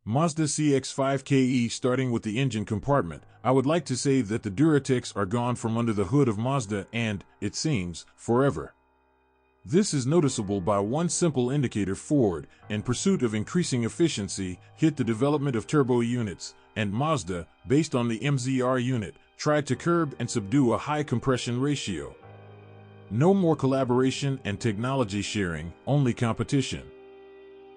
Mazda CX-5 starting with the engine compartment, I would like to say that the Duratex are gone from under the hood of Mazda and, it seems, forever. This is noticeable by one simple indicator. Ford, in pursuit of increasing efficiency, hit the development of turbo units, and Mazda, based on the MZR unit, tried to curb and subdue a high compression ratio. No more collaboration and technology sharing, only competition.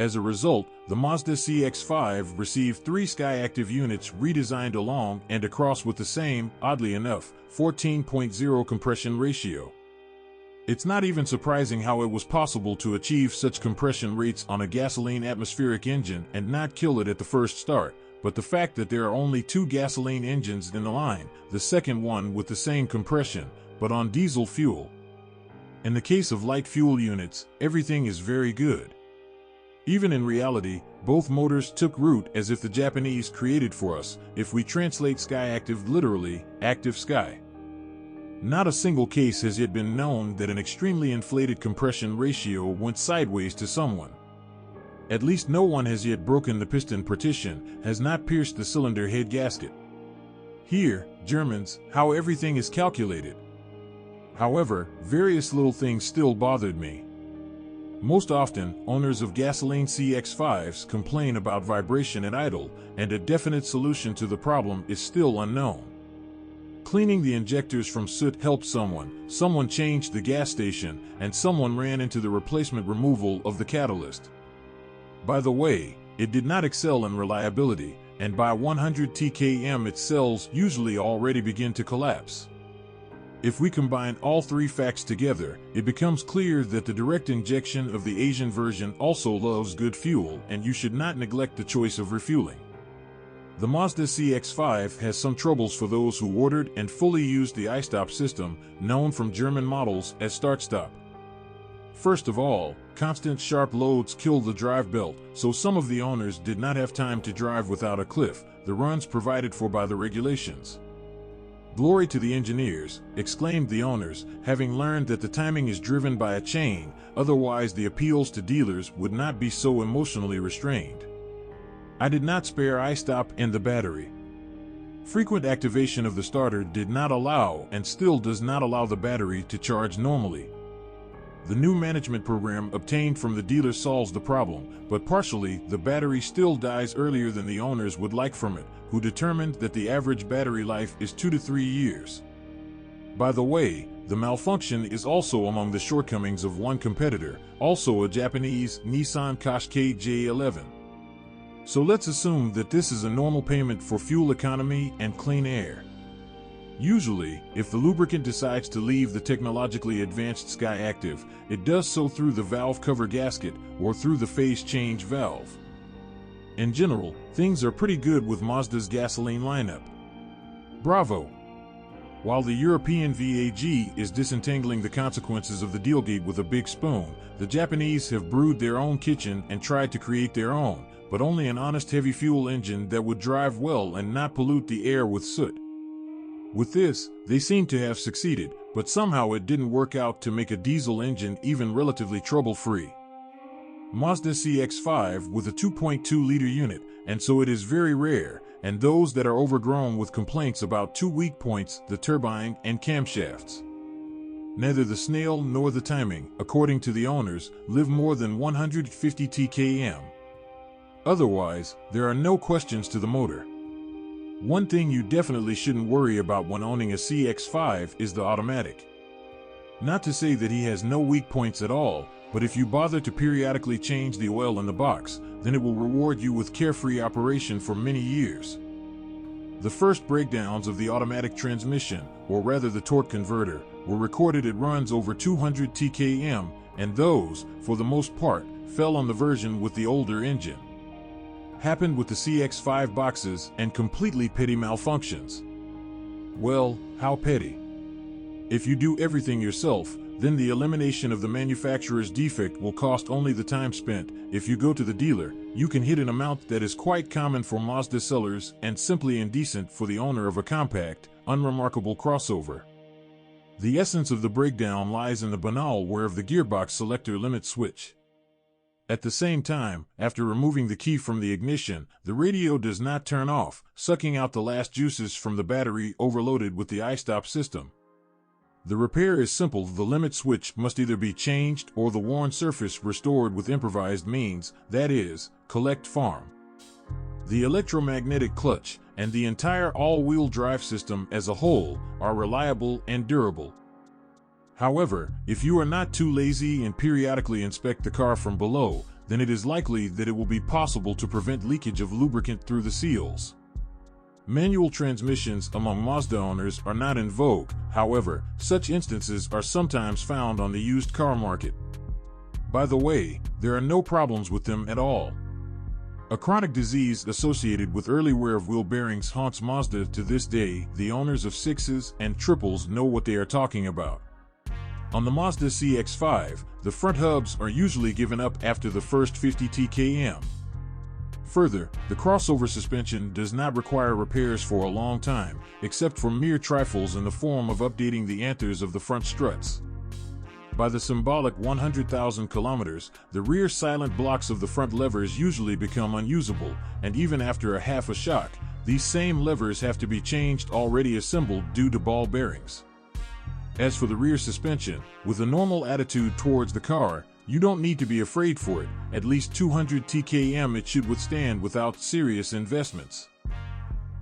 As a result, the Mazda CX-5 received 3 Skyactiv units redesigned along and across with the same, oddly enough, 14.0 compression ratio. It's not even surprising how it was possible to achieve such compression rates on a gasoline atmospheric engine and not kill it at the first start, but the fact that there are only 2 gasoline engines in the line, the second one with the same compression, but on diesel fuel. In the case of light fuel units, everything is very good. Even in reality, both motors took root as if the Japanese created for us, if we translate Skyactiv literally, active sky. Not a single case has yet been known that an extremely inflated compression ratio went sideways to someone. At least no one has yet broken the piston partition, has not pierced the cylinder head gasket. Here, Germans, how everything is calculated. However, various little things still bothered me. Most often, owners of gasoline CX-5s complain about vibration at idle, and a definite solution to the problem is still unknown. Cleaning the injectors from soot helped someone changed the gas station, and someone ran into the replacement removal of the catalyst. By the way, it did not excel in reliability, and by 100 TkM its cells usually already begin to collapse. If we combine all 3 facts together, it becomes clear that the direct injection of the Asian version also loves good fuel, and you should not neglect the choice of refueling. The Mazda CX-5 has some troubles for those who ordered and fully used the iStop system, known from German models as start-stop. First of all, constant sharp loads kill the drive belt, so some of the owners did not have time to drive without a cliff, the runs provided for by the regulations. "Glory to the engineers," exclaimed the owners, having learned that the timing is driven by a chain, otherwise the appeals to dealers would not be so emotionally restrained. I did not spare iStop and the battery. Frequent activation of the starter did not allow and still does not allow the battery to charge normally. The new management program obtained from the dealer solves the problem, but partially the battery still dies earlier than the owners would like from it, who determined that the average battery life is 2 to 3 years. By the way, the malfunction is also among the shortcomings of one competitor, also a Japanese Nissan Qashqai J11. So let's assume that this is a normal payment for fuel economy and clean air. Usually, if the lubricant decides to leave the technologically advanced Skyactiv, it does so through the valve cover gasket or through the phase change valve. In general, things are pretty good with Mazda's gasoline lineup. Bravo! While the European VAG is disentangling the consequences of the Dealgate with a big spoon, the Japanese have brewed their own kitchen and tried to create their own, but only an honest heavy fuel engine that would drive well and not pollute the air with soot. With this, they seem to have succeeded, but somehow it didn't work out to make a diesel engine even relatively trouble-free. Mazda CX-5 with a 2.2-liter unit, and so it is very rare, and those that are overgrown with complaints about 2 weak points, the turbine and camshafts. Neither the snail nor the timing, according to the owners, live more than 150 TkM. Otherwise, there are no questions to the motor. One thing you definitely shouldn't worry about when owning a CX-5 is the automatic. Not to say that he has no weak points at all, but if you bother to periodically change the oil in the box, then it will reward you with carefree operation for many years. The first breakdowns of the automatic transmission, or rather the torque converter, were recorded at runs over 200 TkM, and those, for the most part, fell on the version with the older engine. Happened with the CX-5 boxes and completely petty malfunctions. Well, how petty? If you do everything yourself, then the elimination of the manufacturer's defect will cost only the time spent. If you go to the dealer, you can hit an amount that is quite common for Mazda sellers and simply indecent for the owner of a compact, unremarkable crossover. The essence of the breakdown lies in the banal wear of the gearbox selector limit switch. At the same time, after removing the key from the ignition, the radio does not turn off, sucking out the last juices from the battery overloaded with the iStop system. The repair is simple. The limit switch must either be changed or the worn surface restored with improvised means, that is, collect farm. The electromagnetic clutch and the entire all-wheel drive system as a whole are reliable and durable. However, if you are not too lazy and periodically inspect the car from below, then it is likely that it will be possible to prevent leakage of lubricant through the seals. Manual transmissions among Mazda owners are not in vogue. However, such instances are sometimes found on the used car market. By the way, there are no problems with them at all. A chronic disease associated with early wear of wheel bearings haunts Mazda to this day. The owners of 6s and triples know what they are talking about. On the Mazda CX-5, the front hubs are usually given up after the first 50 TkM. Further, the crossover suspension does not require repairs for a long time, except for mere trifles in the form of updating the anthers of the front struts. By the symbolic 100,000 kilometers, the rear silent blocks of the front levers usually become unusable, and even after a half a shock, these same levers have to be changed already assembled due to ball bearings. As for the rear suspension, with a normal attitude towards the car, you don't need to be afraid for it. At least 200 TkM it should withstand without serious investments.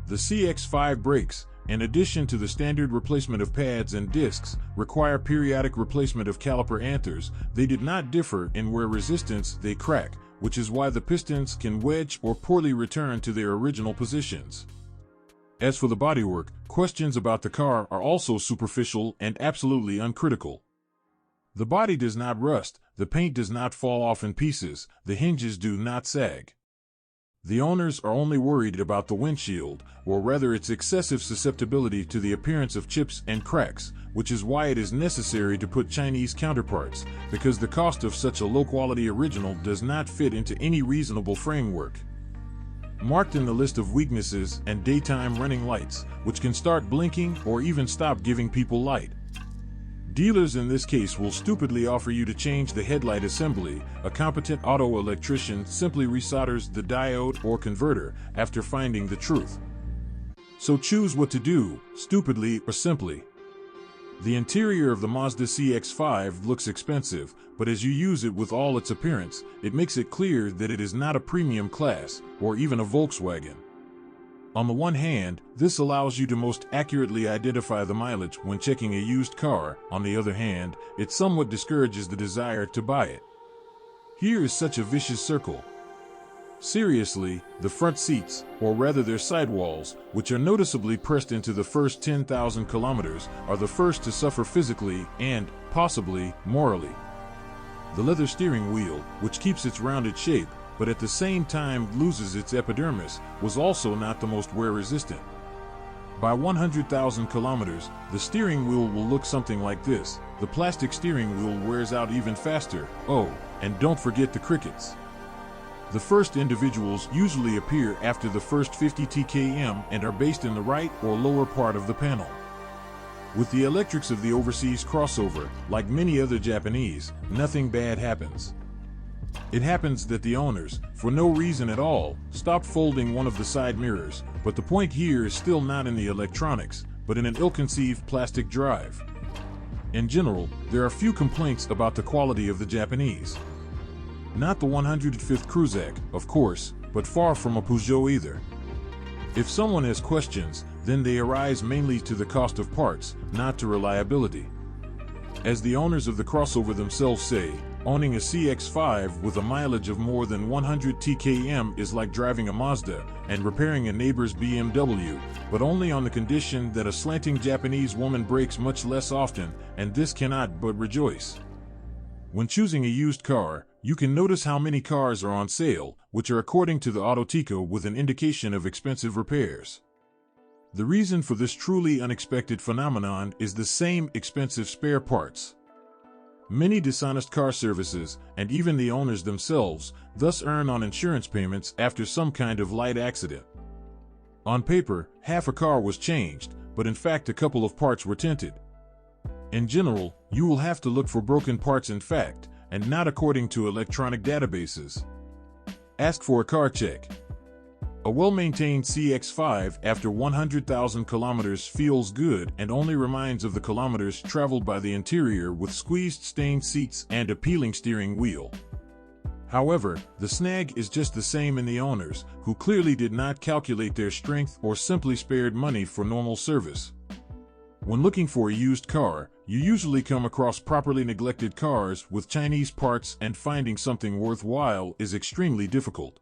The CX-5 brakes, in addition to the standard replacement of pads and discs, require periodic replacement of caliper anthers. They did not differ in wear resistance. They crack, which is why the pistons can wedge or poorly return to their original positions. As for the bodywork, questions about the car are also superficial and absolutely uncritical. The body does not rust, the paint does not fall off in pieces, the hinges do not sag. The owners are only worried about the windshield, or rather its excessive susceptibility to the appearance of chips and cracks, which is why it is necessary to put Chinese counterparts, because the cost of such a low-quality original does not fit into any reasonable framework. Marked in the list of weaknesses and daytime running lights, which can start blinking or even stop giving people light. Dealers in this case will stupidly offer you to change the headlight assembly. A competent auto electrician simply resolders the diode or converter after finding the truth. So choose what to do, stupidly or simply. The interior of the Mazda CX-5 looks expensive, but as you use it with all its appearance, it makes it clear that it is not a premium class, or even a Volkswagen. On the one hand, this allows you to most accurately identify the mileage when checking a used car. On the other hand, it somewhat discourages the desire to buy it. Here is such a vicious circle. Seriously, the front seats, or rather their sidewalls, which are noticeably pressed into the first 10,000 kilometers, are the first to suffer physically and, possibly, morally. The leather steering wheel, which keeps its rounded shape, but at the same time loses its epidermis, was also not the most wear-resistant. By 100,000 kilometers, the steering wheel will look something like this. The plastic steering wheel wears out even faster. Oh, and don't forget the crickets. The first individuals usually appear after the first 50 TkM and are based in the right or lower part of the panel. With the electrics of the overseas crossover, like many other Japanese, nothing bad happens. It happens that the owners, for no reason at all, stopped folding one of the side mirrors, but the point here is still not in the electronics, but in an ill-conceived plastic drive. In general, there are few complaints about the quality of the Japanese. Not the 105th Cruisac, of course, but far from a Peugeot either. If someone has questions, then they arise mainly to the cost of parts, not to reliability. As the owners of the crossover themselves say, owning a CX-5 with a mileage of more than 100 TkM is like driving a Mazda and repairing a neighbor's BMW, but only on the condition that a slanting Japanese woman brakes much less often, and this cannot but rejoice. When choosing a used car, you can notice how many cars are on sale, which are according to the Autotico with an indication of expensive repairs. The reason for this truly unexpected phenomenon is the same expensive spare parts. Many dishonest car services, and even the owners themselves, thus earn on insurance payments after some kind of light accident. On paper, half a car was changed, but in fact a couple of parts were tinted. In general, you will have to look for broken parts. In fact, and not according to electronic databases. Ask for a car check. A well-maintained CX-5 after 100,000 kilometers feels good and only reminds of the kilometers traveled by the interior with squeezed stained seats and appealing steering wheel. However, the snag is just the same in the owners, who clearly did not calculate their strength or simply spared money for normal service. When looking for a used car, you usually come across properly neglected cars with Chinese parts, and finding something worthwhile is extremely difficult.